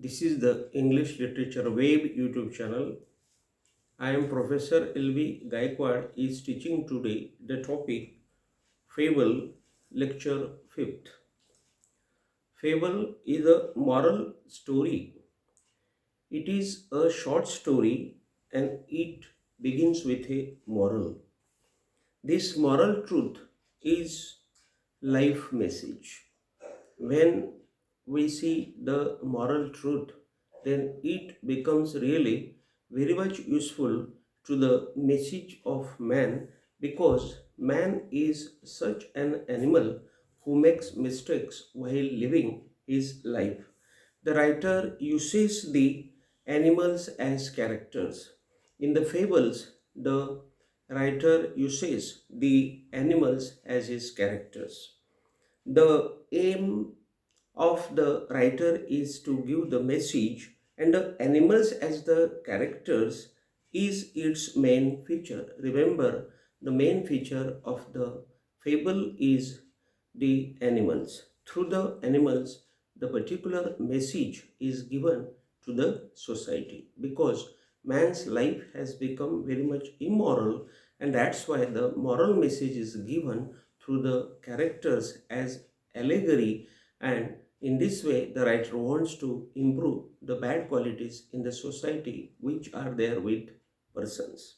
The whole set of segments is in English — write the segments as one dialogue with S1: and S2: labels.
S1: This is the English Literature Web YouTube channel. I am Prof.L.B.Gayakawad is teaching today the topic Fable, Lecture 5th. Fable is a moral story. It is a short story and it begins with a moral. This moral truth is life message. When we see the moral truth, then it becomes really very much useful to the message of man, because man is such an animal who makes mistakes while living his life. The writer uses the animals as characters. In the fables, the writer uses the animals as his characters. The aim of the writer is to give the message, and the animals as the characters is its main feature. Remember, the main feature of the fable is the animals. Through the animals, the particular message is given to the society, because man's life has become very much immoral, and that's why the moral message is given through the characters as allegory. And in this way, the writer wants to improve the bad qualities in the society which are there with persons.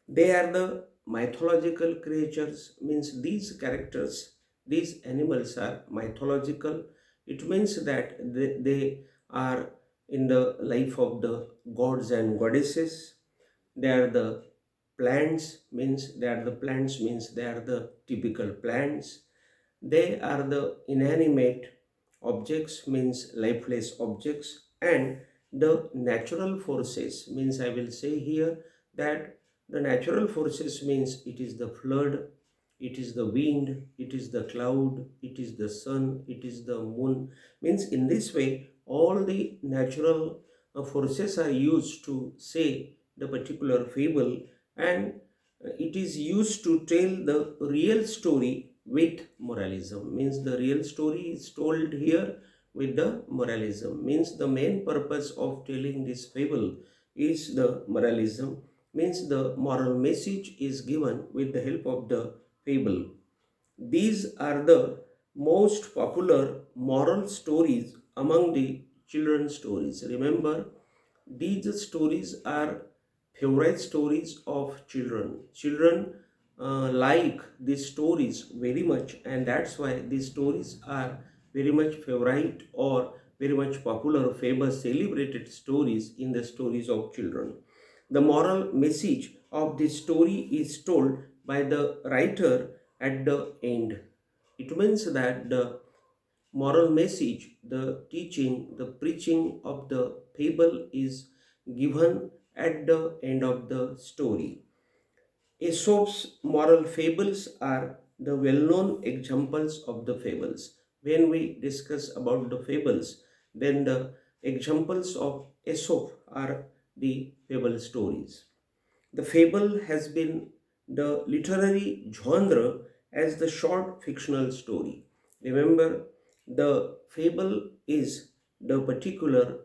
S1: They are the mythological creatures, means these characters, these animals are mythological. It means that they are in the life of the gods and goddesses. They are the plants, means they are the typical plants. They are the inanimate objects, means lifeless objects, and the natural forces, means I will say here that the natural forces means it is the flood, it is the wind, it is the cloud, it is the sun, it is the moon. Means in this way, all the natural forces are used to say the particular fable, and it is used to tell the real story with moralism. Means the real story is told here with the moralism. Means the main purpose of telling this fable is the moralism. Means the moral message is given with the help of the fable. These are the most popular moral stories among the children's stories. Remember, these stories are favorite stories of children. Children like these stories very much, and that's why these stories are very much favorite or very much popular, famous, celebrated stories in the stories of children. The moral message of this story is told by the writer at the end. It means that the moral message, the teaching, the preaching of the fable is given at the end of the story. Aesop's moral fables are the well-known examples of the fables. When we discuss about the fables, then the examples of Aesop are the fable stories. The fable has been the literary genre as the short fictional story. Remember, the fable is the particular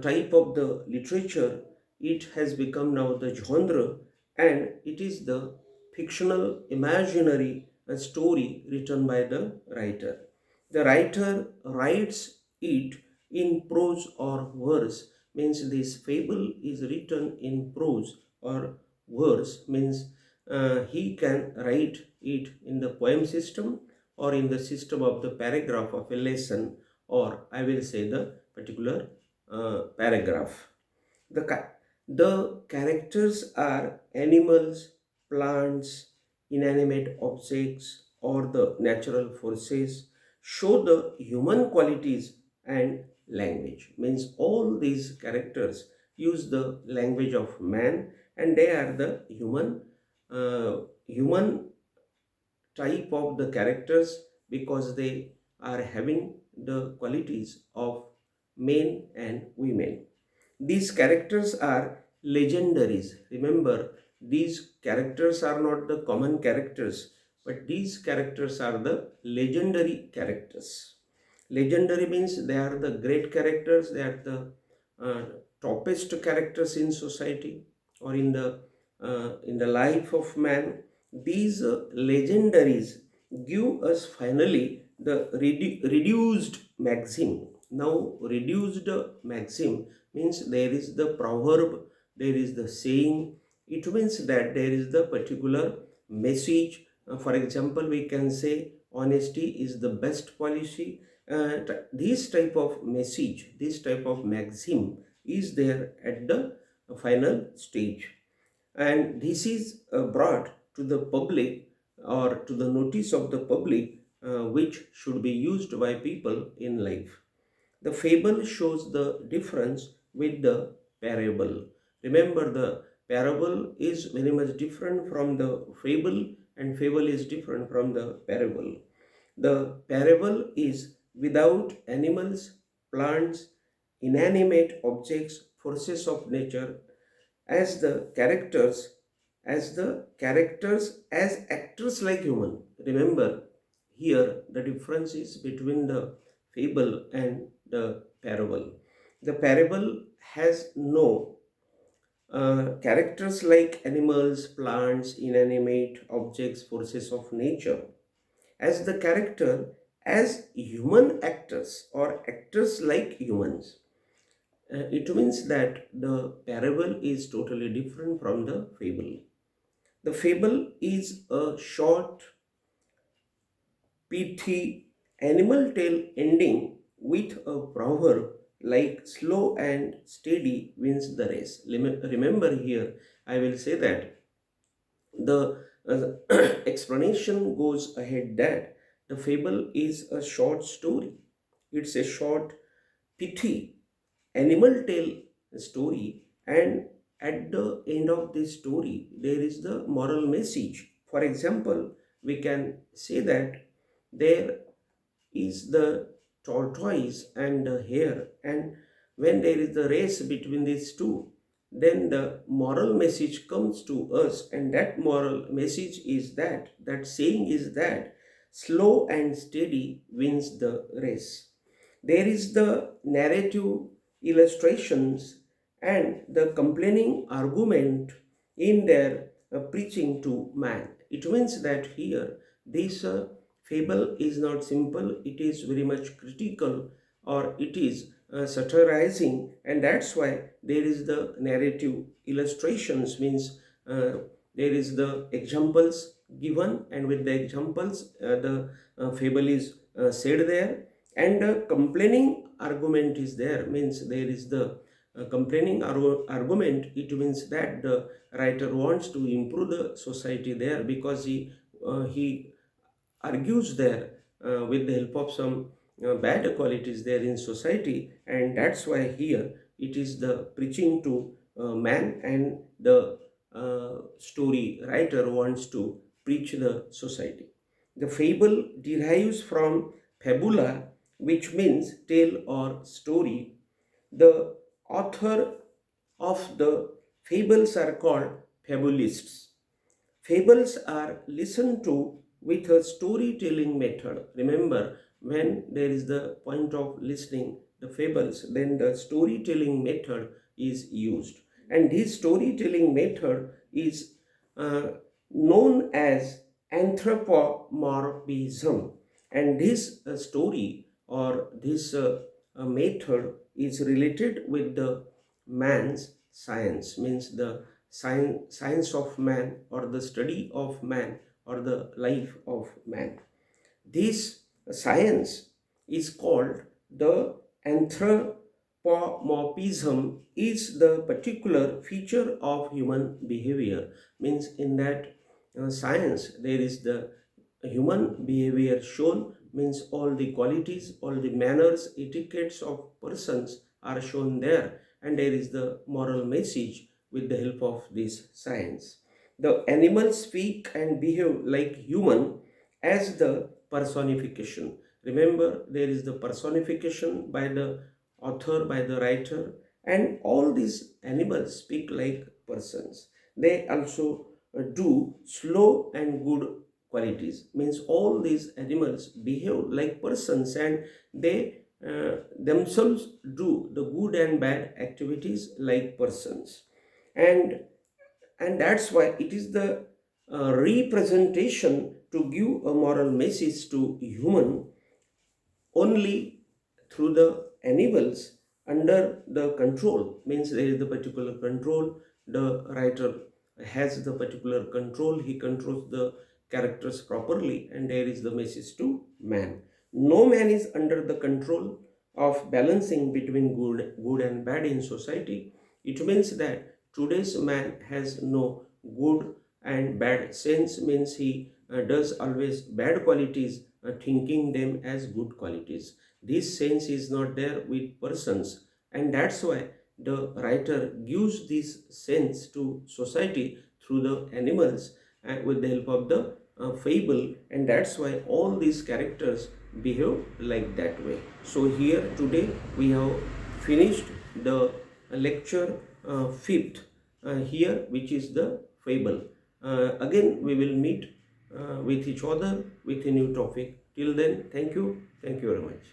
S1: type of the literature. It has become now the genre, and it is the fictional, imaginary story written by the writer. The writer writes it in prose or verse, means this fable is written in prose or verse, means he can write it in the poem system or in the system of the paragraph of a lesson, or I will say the particular paragraph. The characters are animals, plants, inanimate objects, or the natural forces, show the human qualities and language. Means all these characters use the language of man, and they are the human type of the characters, because they are having the qualities of men and women. These characters are legendaries. Remember, these characters are not the common characters, but these characters are the legendary characters. Legendary means they are the great characters, they are the uh, toppest characters in society or in the life of man. These legendaries give us finally the reduced maxim. Now, reduced maxim means there is the proverb, there is the saying. It means that there is the particular message. For example, we can say honesty is the best policy. This type of message, this type of maxim is there at the final stage, and this is brought to the public or to the notice of the public, which should be used by people in life. The fable shows the difference with the parable. Remember, the parable is very much different from the fable, and fable is different from the parable. The parable is without animals, plants, inanimate objects, forces of nature, as the characters, as actors like human. Remember, here the difference is between the fable and the parable. The parable has no characters like animals, plants, inanimate objects, forces of nature. As the character, as human actors or actors like humans. It means that the parable is totally different from the fable. The fable is a short, pithy animal tale ending with a proverb like slow and steady wins the race. Remember here, I will say that the explanation goes ahead that the fable is a short story. It's a short, pithy animal tale story, and at the end of this story there is the moral message. For example, we can say that there is the tortoise and the hare, and when there is the race between these two, then the moral message comes to us, and that moral message is that saying is that slow and steady wins the race. There is the narrative illustrations and the complaining argument in their preaching to man. It means that here this fable is not simple, it is very much critical, or it is satirizing, and that's why there is the narrative illustrations, means there is the examples given, and with the examples the fable is said there, and complaining argument is there, means there is the complaining argument. It means that the writer wants to improve the society there, because he argues there with the help of some bad qualities there in society, and that's why here it is the preaching to man, and the story writer wants to preach the society. The fable derives from fabula, which means tale or story. The author of the fables are called fabulists. Fables are listened to with a storytelling method. Remember, when there is the point of listening the fables, then the storytelling method is used. And this storytelling method is uh, known as anthropomorphism. And this story or this method is related with the man's science, means the science of man, or the study of man, or the life of man. This science is called the anthropomorphism, is the particular feature of human behavior, means in that science there is the human behavior shown, means all the qualities, all the manners, etiquettes of persons are shown there, and there is the moral message with the help of this science. The animals speak and behave like human as the personification. Remember, there is the personification by the author, by the writer, and all these animals speak like persons. They also do slow and good qualities. Means all these animals behave like persons, and they themselves do the good and bad activities like persons. And that's why it is the representation to give a moral message to human only through the animals under the control. Means there is the particular control, the writer has the particular control, he controls the characters properly, and there is the message to man. No man is under the control of balancing between good and bad in society. It means that today's man has no good and bad sense. Means he does always bad qualities, thinking them as good qualities. This sense is not there with persons, and that's why the writer gives this sense to society through the animals and with the help of the fable, and that's why all these characters behave like that way. So here today we have finished the lecture fifth here, which is the fable. Again we will meet with each other with a new topic. Till then, thank you very much.